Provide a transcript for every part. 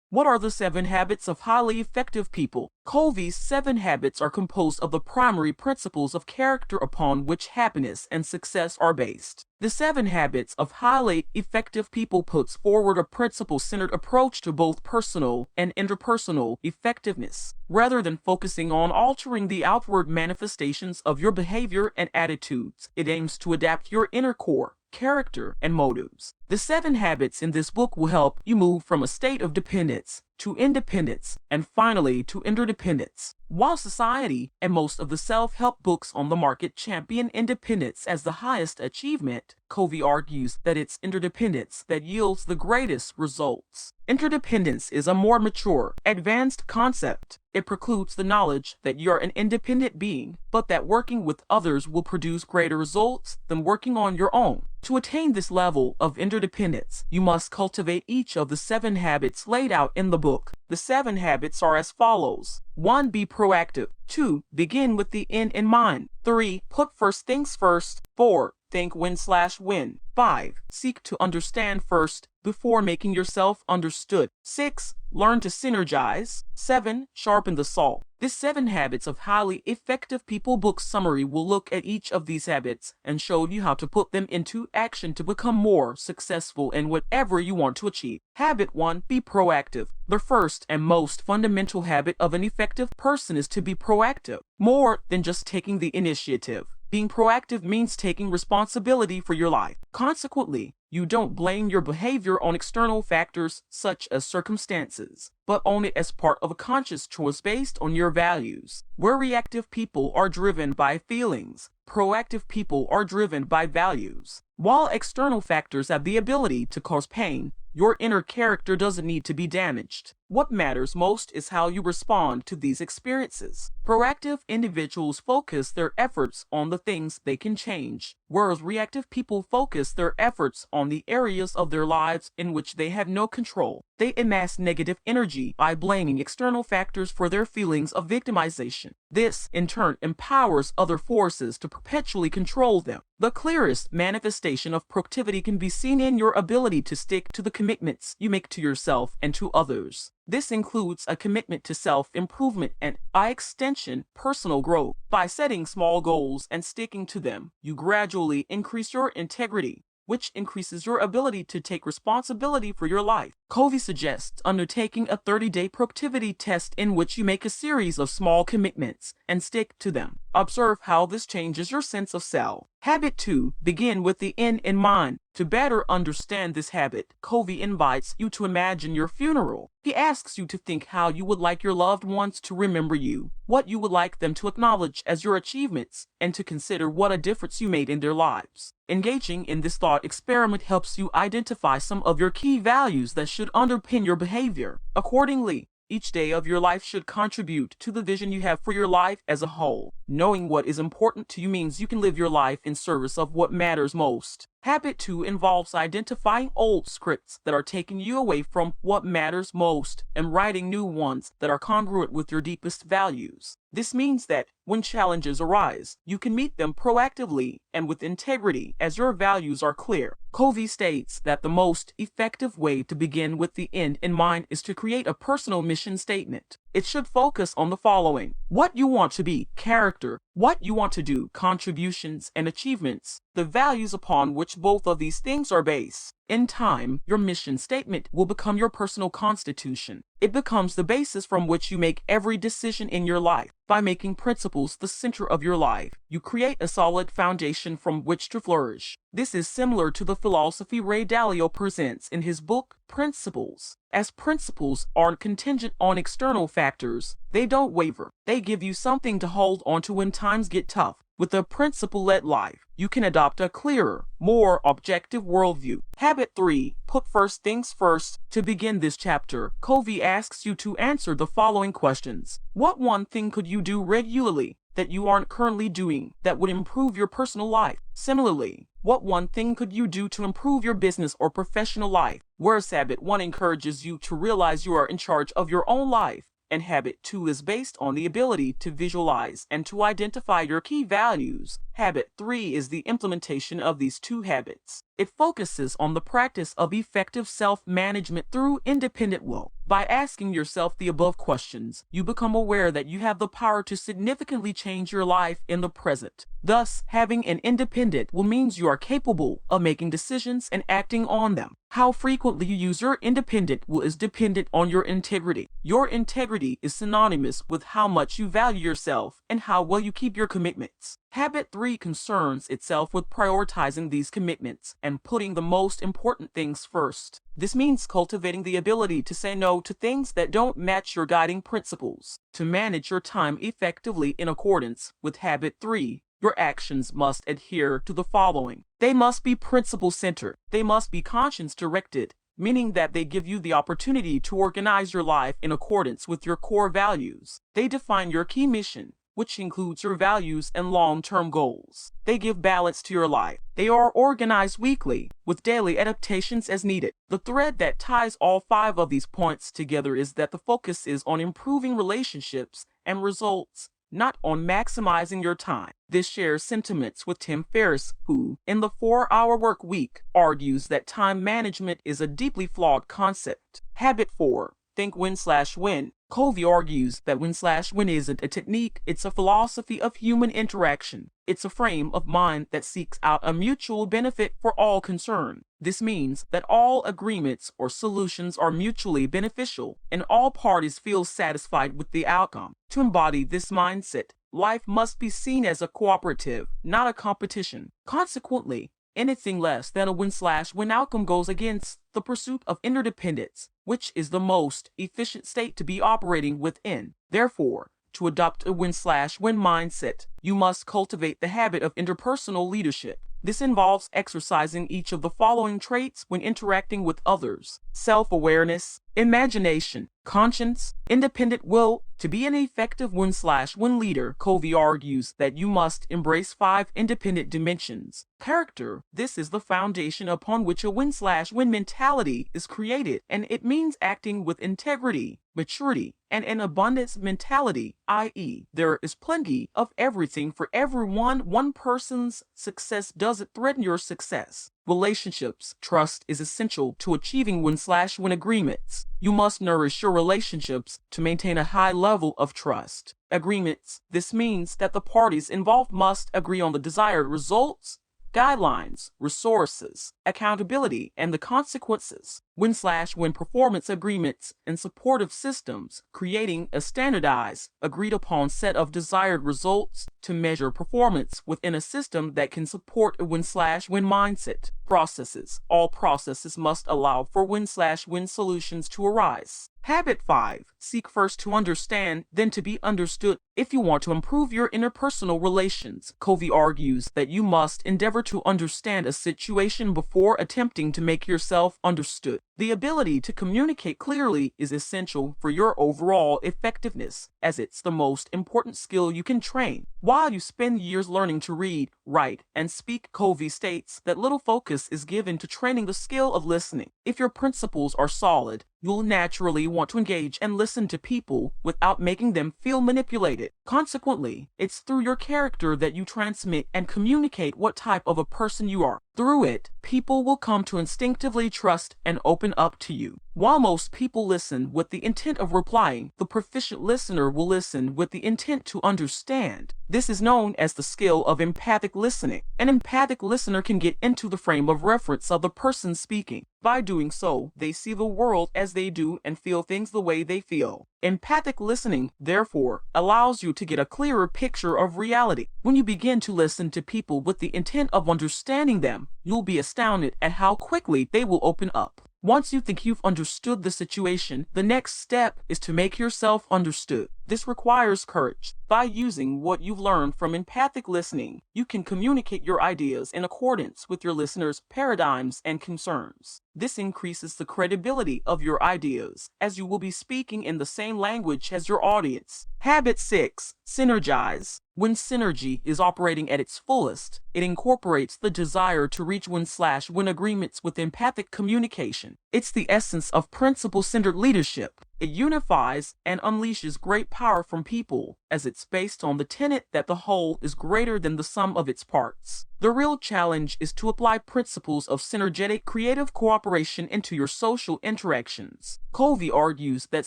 What are the 7 habits of highly effective people? Covey's 7 habits are composed of the primary principles of character upon which happiness and success are based. The 7 habits of highly effective people puts forward a principle-centered approach to both personal and interpersonal effectiveness. Rather than focusing on altering the outward manifestations of your behavior and attitudes, it aims to adapt your inner core, character, and motives. The 7 habits in this book will help you move from a state of dependence to independence, and finally to interdependence. While society and most of the self-help books on the market champion independence as the highest achievement, Covey argues that it's interdependence that yields the greatest results. Interdependence is a more mature, advanced concept. It precludes the knowledge that you're an independent being, but that working with others will produce greater results than working on your own. To attain this level of interdependence, you must cultivate each of the 7 habits laid out in the book. The 7 habits are as follows. 1. Be proactive. 2. Begin with the end in mind. 3. Put first things first. 4. Think win/win. 5. Seek to understand first before making yourself understood. 6. Learn to synergize. 7. Sharpen the saw. This 7 Habits of Highly Effective People book summary will look at each of these habits and show you how to put them into action to become more successful in whatever you want to achieve. Habit 1. Be proactive. The first and most fundamental habit of an effective person is to be proactive, more than just taking the initiative. Being proactive means taking responsibility for your life. Consequently, you don't blame your behavior on external factors such as circumstances, but own it as part of a conscious choice based on your values. Where reactive people are driven by feelings, proactive people are driven by values. While external factors have the ability to cause pain, your inner character doesn't need to be damaged. What matters most is how you respond to these experiences. Proactive individuals focus their efforts on the things they can change, whereas reactive people focus their efforts on the areas of their lives in which they have no control. They amass negative energy by blaming external factors for their feelings of victimization. This, in turn, empowers other forces to perpetually control them. The clearest manifestation of proactivity can be seen in your ability to stick to the commitments you make to yourself and to others. This includes a commitment to self-improvement and, by extension, personal growth. By setting small goals and sticking to them, you gradually increase your integrity, which increases your ability to take responsibility for your life. Covey suggests undertaking a 30-day proactivity test in which you make a series of small commitments and stick to them. Observe how this changes your sense of self. Habit 2. Begin with the end in mind. To better understand this habit, Covey invites you to imagine your funeral. He asks you to think how you would like your loved ones to remember you, what you would like them to acknowledge as your achievements, and to consider what a difference you made in their lives. Engaging in this thought experiment helps you identify some of your key values that should underpin your behavior. Accordingly, each day of your life should contribute to the vision you have for your life as a whole. Knowing what is important to you means you can live your life in service of what matters most. Habit 2 involves identifying old scripts that are taking you away from what matters most and writing new ones that are congruent with your deepest values. This means that when challenges arise, you can meet them proactively and with integrity as your values are clear. Covey states that the most effective way to begin with the end in mind is to create a personal mission statement. It should focus on the following: what you want to be, character; what you want to do, contributions and achievements; the values upon which both of these things are based. In time, your mission statement will become your personal constitution. It becomes the basis from which you make every decision in your life. By making principles the center of your life, you create a solid foundation from which to flourish. This is similar to the philosophy Ray Dalio presents in his book, Principles. As principles aren't contingent on external factors, they don't waver. They give you something to hold on to when times get tough. With a principle-led life, you can adopt a clearer, more objective worldview. Habit 3. Put first things first. To begin this chapter, Covey asks you to answer the following questions. What one thing could you do regularly that you aren't currently doing that would improve your personal life? Similarly, what one thing could you do to improve your business or professional life? Whereas Habit 1 encourages you to realize you are in charge of your own life, and Habit 2 is based on the ability to visualize and to identify your key values. Habit 3 is the implementation of these 2 habits. It focuses on the practice of effective self-management through independent will. By asking yourself the above questions, you become aware that you have the power to significantly change your life in the present. Thus, having an independent will means you are capable of making decisions and acting on them. How frequently you use your independent will is dependent on your integrity. Your integrity is synonymous with how much you value yourself and how well you keep your commitments. Habit 3 concerns itself with prioritizing these commitments and putting the most important things first. This means cultivating the ability to say no to things that don't match your guiding principles. To manage your time effectively in accordance with Habit 3, your actions must adhere to the following. They must be principle-centered. They must be conscience-directed, meaning that they give you the opportunity to organize your life in accordance with your core values. They define your key mission, which includes your values and long-term goals. They give balance to your life. They are organized weekly, with daily adaptations as needed. The thread that ties all 5 of these points together is that the focus is on improving relationships and results, not on maximizing your time. This shares sentiments with Tim Ferriss, who, in the 4-Hour Work Week, argues that time management is a deeply flawed concept. Habit 4. Think win/win. Covey argues that win/win isn't a technique, it's a philosophy of human interaction. It's a frame of mind that seeks out a mutual benefit for all concerned. This means that all agreements or solutions are mutually beneficial and all parties feel satisfied with the outcome. To embody this mindset, life must be seen as a cooperative, not a competition. Consequently, anything less than a win/win outcome goes against the pursuit of interdependence, which is the most efficient state to be operating within. Therefore, to adopt a win/win mindset, you must cultivate the habit of interpersonal leadership. This involves exercising each of the following traits when interacting with others: self-awareness, imagination, conscience, independent will. To be an effective win/win leader, Covey argues that you must embrace 5 independent dimensions. Character. This is the foundation upon which a win/win mentality is created, and it means acting with integrity, maturity, and an abundance mentality, i.e., there is plenty of everything for everyone. One person's success doesn't threaten your success. Relationships. Trust is essential to achieving win/win agreements. You must nourish your relationships to maintain a high level of trust. Agreements. This means that the parties involved must agree on the desired results, guidelines, resources, accountability, and the consequences. Win/win performance agreements and supportive systems, creating a standardized, agreed-upon set of desired results to measure performance within a system that can support a win/win mindset. Processes. All processes must allow for win/win solutions to arise. Habit 5. Seek first to understand, then to be understood. If you want to improve your interpersonal relations, Covey argues that you must endeavor to understand a situation before attempting to make yourself understood. The ability to communicate clearly is essential for your overall effectiveness, as it's the most important skill you can train. While you spend years learning to read, write, and speak, Covey states that little focus is given to training the skill of listening. If your principles are solid, you'll naturally want to engage and listen to people without making them feel manipulated. Consequently, it's through your character that you transmit and communicate what type of a person you are. Through it, people will come to instinctively trust and open up to you. While most people listen with the intent of replying, the proficient listener will listen with the intent to understand. This is known as the skill of empathic listening. An empathic listener can get into the frame of reference of the person speaking. By doing so, they see the world as they do and feel things the way they feel. Empathic listening, therefore, allows you to get a clearer picture of reality. When you begin to listen to people with the intent of understanding them, you'll be astounded at how quickly they will open up. Once you think you've understood the situation, the next step is to make yourself understood. This requires courage. By using what you've learned from empathic listening, you can communicate your ideas in accordance with your listeners' paradigms and concerns. This increases the credibility of your ideas, as you will be speaking in the same language as your audience. Habit 6. Synergize. When synergy is operating at its fullest, it incorporates the desire to reach win/win agreements with empathic communication. It's the essence of principle-centered leadership. It unifies and unleashes great power from people, as it's based on the tenet that the whole is greater than the sum of its parts. The real challenge is to apply principles of synergetic creative cooperation into your social interactions. Covey argues that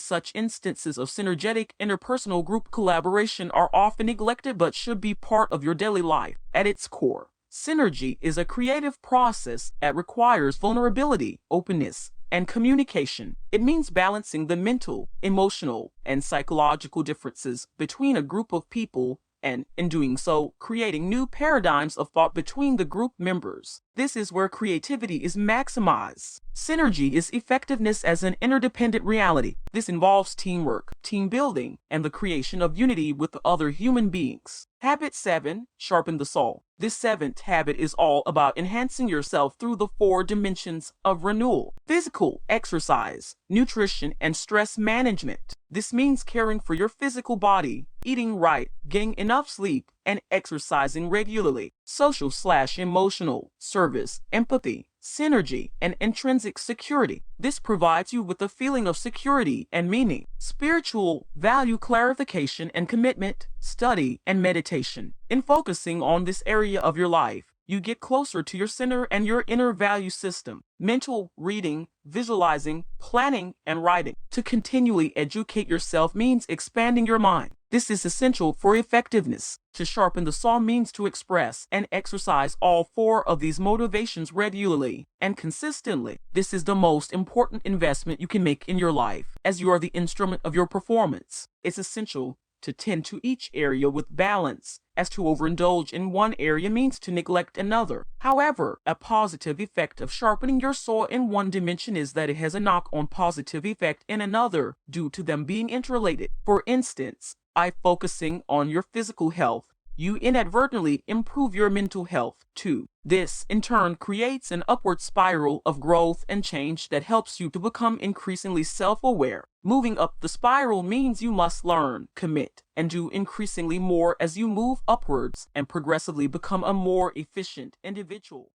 such instances of synergetic interpersonal group collaboration are often neglected but should be part of your daily life. At its core, synergy is a creative process that requires vulnerability, openness, and communication. It means balancing the mental, emotional, and psychological differences between a group of people and, in doing so, creating new paradigms of thought between the group members. This is where creativity is maximized. Synergy is effectiveness as an interdependent reality. This involves teamwork, team building, and the creation of unity with other human beings. Habit 7. Sharpen the saw. This seventh habit is all about enhancing yourself through the 4 dimensions of renewal: physical, exercise, nutrition, and stress management. This means caring for your physical body, eating right, getting enough sleep, and exercising regularly. Social/emotional, service, empathy, synergy, and intrinsic security. This provides you with a feeling of security and meaning. Spiritual, value clarification and commitment, study, and meditation. In focusing on this area of your life, you get closer to your center and your inner value system. Mental, reading, visualizing, planning, and writing. To continually educate yourself means expanding your mind. This is essential for effectiveness. To sharpen the saw means to express and exercise all 4 of these motivations regularly and consistently. This is the most important investment you can make in your life, as you are the instrument of your performance. It's essential to tend to each area with balance, as to overindulge in one area means to neglect another. However, a positive effect of sharpening your saw in one dimension is that it has a knock-on positive effect in another, due to them being interrelated. For instance, by focusing on your physical health, you inadvertently improve your mental health too. This, in turn, creates an upward spiral of growth and change that helps you to become increasingly self-aware. Moving up the spiral means you must learn, commit, and do increasingly more as you move upwards and progressively become a more efficient individual.